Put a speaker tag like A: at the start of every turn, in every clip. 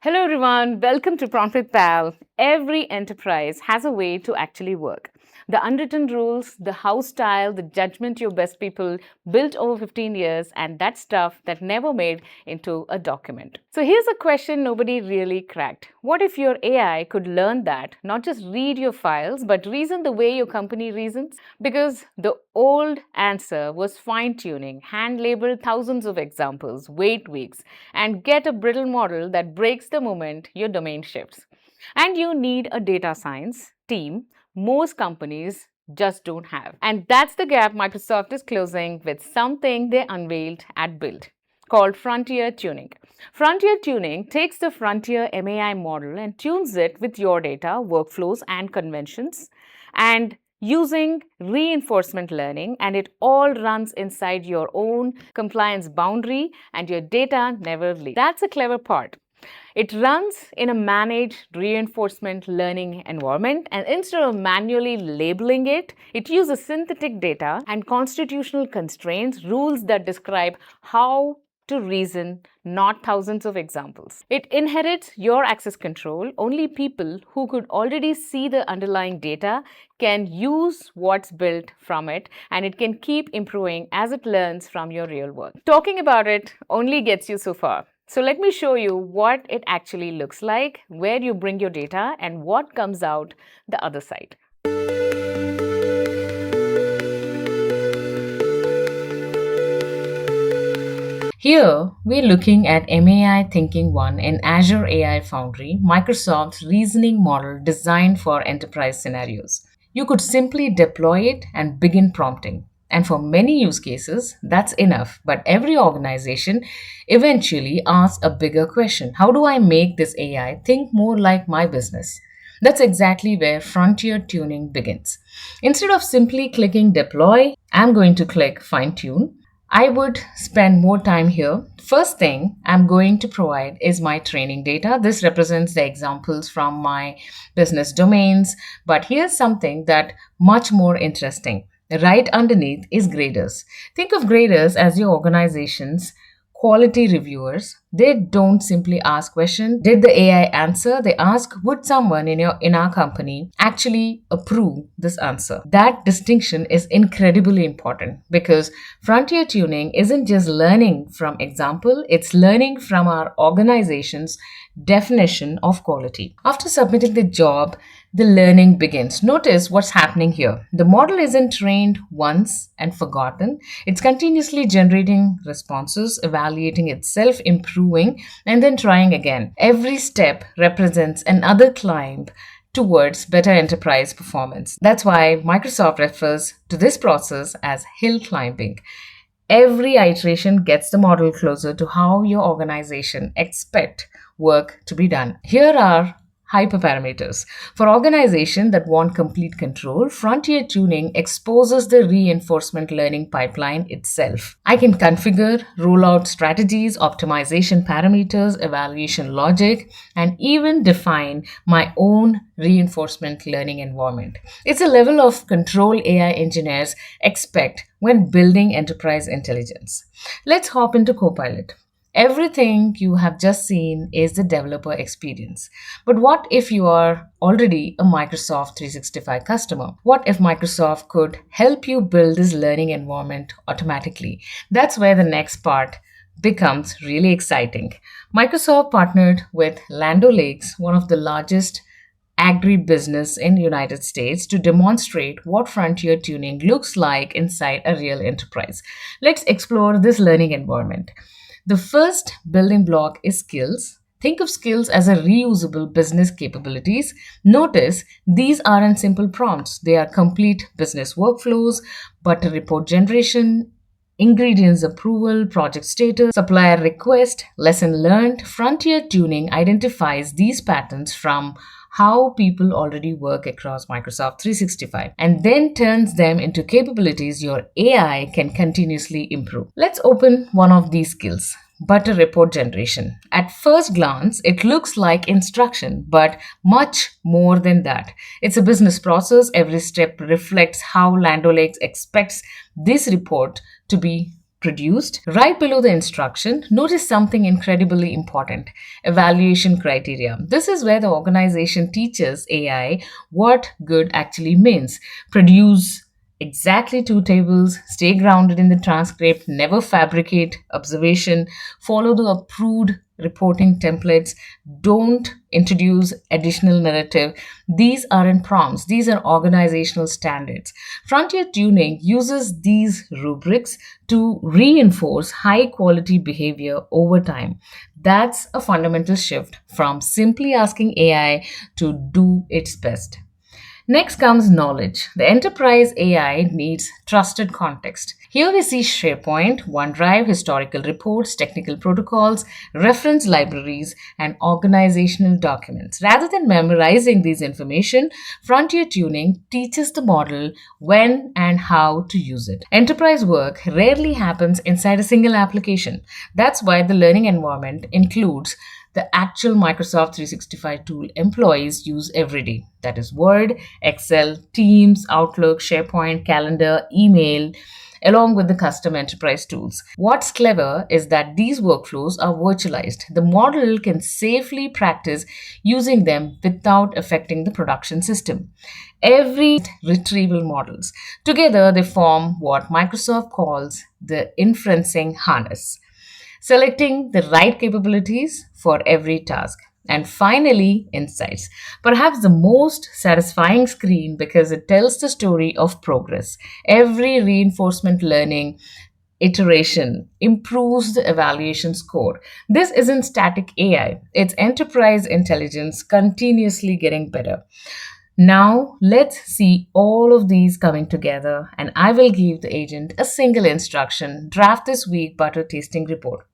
A: Hello everyone, welcome to Prompt with Pal. Every enterprise has a way to actually work. The unwritten rules, the house style, the judgment your best people built over 15 years, and that stuff that never made into a document. So here's a question nobody really cracked. What if your AI could learn that, not just read your files, but reason the way your company reasons? Because the old answer was fine tuning, hand labeled thousands of examples, wait weeks, and get a brittle model that breaks the moment your domain shifts. And you need a data science team most companies just don't have. And that's the gap Microsoft is closing with something they unveiled at Build called Frontier Tuning. Frontier Tuning takes the Frontier MAI model and tunes it with your data, workflows, and conventions, and using reinforcement learning, and it all runs inside your own compliance boundary and your data never leaks. That's the clever part. It runs in a managed reinforcement learning environment, and instead of manually labeling it, it uses synthetic data and constitutional constraints, rules that describe how to reason, not thousands of examples. It inherits your access control. Only people who could already see the underlying data can use what's built from it, and it can keep improving as it learns from your real work. Talking about it only gets you so far. So let me show you what it actually looks like, where you bring your data, and what comes out the other side. Here, we're looking at MAI Thinking 1 in Azure AI Foundry, Microsoft's reasoning model designed for enterprise scenarios. You could simply deploy it and begin prompting. And for many use cases, that's enough. But every organization eventually asks a bigger question. How do I make this AI think more like my business? That's exactly where frontier tuning begins. Instead of simply clicking deploy, I'm going to click fine tune. I would spend more time here. First thing I'm going to provide is my training data. This represents the examples from my business domains. But here's something that much more interesting. Right underneath is graders. Think of graders as your organization's quality reviewers. They don't simply ask question, did the AI answer? They ask, would someone in our company actually approve this answer? That distinction is incredibly important because frontier tuning isn't just learning from example, it's learning from our organization's definition of quality. After submitting the job, the learning begins. Notice what's happening here. The model isn't trained once and forgotten. It's continuously generating responses, evaluating itself, improving, and then trying again. Every step represents another climb towards better enterprise performance. That's why Microsoft refers to this process as hill climbing. Every iteration gets the model closer to how your organization expect work to be done. Here are hyperparameters. For organizations that want complete control, frontier tuning exposes the reinforcement learning pipeline itself. I can configure rollout strategies, optimization parameters, evaluation logic, and even define my own reinforcement learning environment. It's a level of control AI engineers expect when building enterprise intelligence. Let's hop into Copilot. Everything you have just seen is the developer experience. But what if you are already a Microsoft 365 customer? What if Microsoft could help you build this learning environment automatically? That's where the next part becomes really exciting. Microsoft partnered with Land O'Lakes, one of the largest agribusiness in the United States, to demonstrate what frontier tuning looks like inside a real enterprise. Let's explore this learning environment. The first building block is skills. Think of skills as a reusable business capabilities. Notice these aren't simple prompts. They are complete business workflows, butter report generation, ingredients approval, project status, supplier request, lesson learned. Frontier tuning identifies these patterns from how people already work across Microsoft 365 and then turns them into capabilities your AI can continuously improve. Let's open one of these skills. Butter report generation. At first glance, it looks like instruction, but much more than that. It's a business process. Every step reflects how Land O'Lakes expects this report to be produced. Right below the instruction, notice something incredibly important: evaluation criteria. This is where the organization teaches AI what good actually means. Produce exactly two tables, stay grounded in the transcript, never fabricate observation, follow the approved reporting templates, don't introduce additional narrative. These aren't prompts, these are organizational standards. Frontier tuning uses these rubrics to reinforce high quality behavior over time. That's a fundamental shift from simply asking AI to do its best. Next comes knowledge. The enterprise AI needs trusted context. Here we see SharePoint, OneDrive, historical reports, technical protocols, reference libraries, and organizational documents. Rather than memorizing these information, frontier tuning teaches the model when and how to use it. Enterprise work rarely happens inside a single application. That's why the learning environment includes the actual Microsoft 365 tool employees use every day. That is Word, Excel, Teams, Outlook, SharePoint, Calendar, email, along with the custom enterprise tools. What's clever is that these workflows are virtualized. The model can safely practice using them without affecting the production system. Every retrieval models. Together, they form what Microsoft calls the inferencing harness, selecting the right capabilities for every task. And finally, insights. Perhaps the most satisfying screen because it tells the story of progress. Every reinforcement learning iteration improves the evaluation score. This isn't static AI, it's enterprise intelligence continuously getting better. Now, let's see all of these coming together, and I will give the agent a single instruction: draft this week butter tasting report.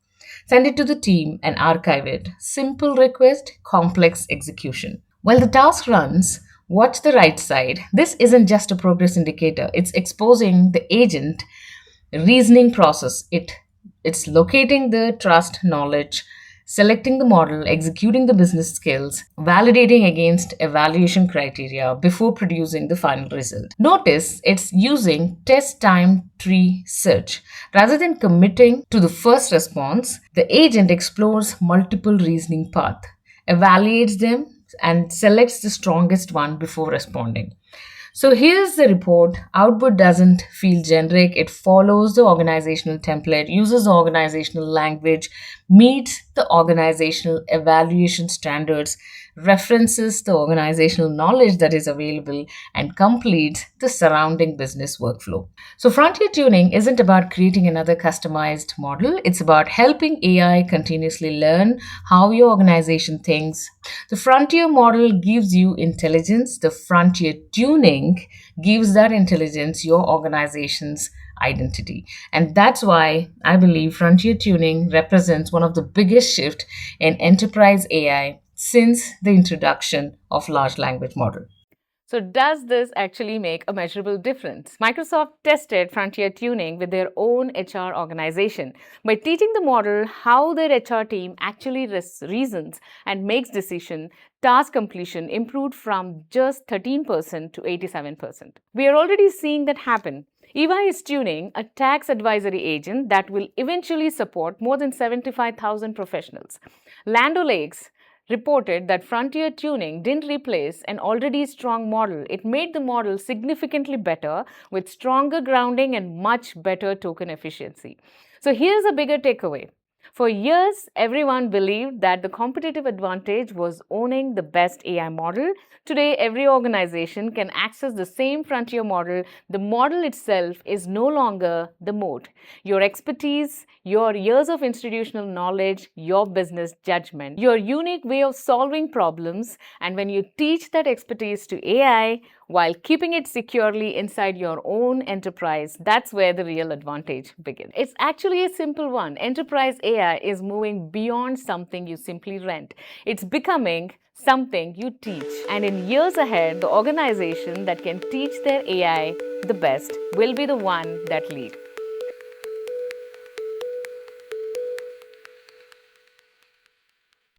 A: Send it to the team and archive it. Simple request, complex execution. While the task runs, watch the right side. This isn't just a progress indicator, it's exposing the agent reasoning process. It's locating the trust knowledge, selecting the model, executing the business skills, validating against evaluation criteria before producing the final result. Notice it's using test time tree search. Rather than committing to the first response, the agent explores multiple reasoning paths, evaluates them, and selects the strongest one before responding. So here's the report. Output doesn't feel generic. It follows the organizational template, uses organizational language, meets the organizational evaluation standards, references the organizational knowledge that is available, and completes the surrounding business workflow. So frontier tuning isn't about creating another customized model. It's about helping AI continuously learn how your organization thinks. The frontier model gives you intelligence. The frontier tuning gives that intelligence your organization's identity. And that's why I believe frontier tuning represents one of the biggest shifts in enterprise AI since the introduction of large language model. So, does this actually make a measurable difference? Microsoft tested frontier tuning with their own HR organization by teaching the model how their HR team actually reasons and makes decisions. Task completion improved from just 13% to 87%. We are already seeing that happen. EY is tuning a tax advisory agent that will eventually support more than 75,000 professionals. Land O'Lakes reported that frontier tuning didn't replace an already strong model. It made the model significantly better with stronger grounding and much better token efficiency. So here's a bigger takeaway. For years, everyone believed that the competitive advantage was owning the best AI model. Today, every organization can access the same frontier model. The model itself is no longer the moat. Your expertise, your years of institutional knowledge, your business judgment, your unique way of solving problems, and when you teach that expertise to AI while keeping it securely inside your own enterprise, that's where the real advantage begins. It's actually a simple one. Enterprise AI is moving beyond something you simply rent. It's becoming something you teach. And in years ahead, the organization that can teach their AI the best will be the one that leads.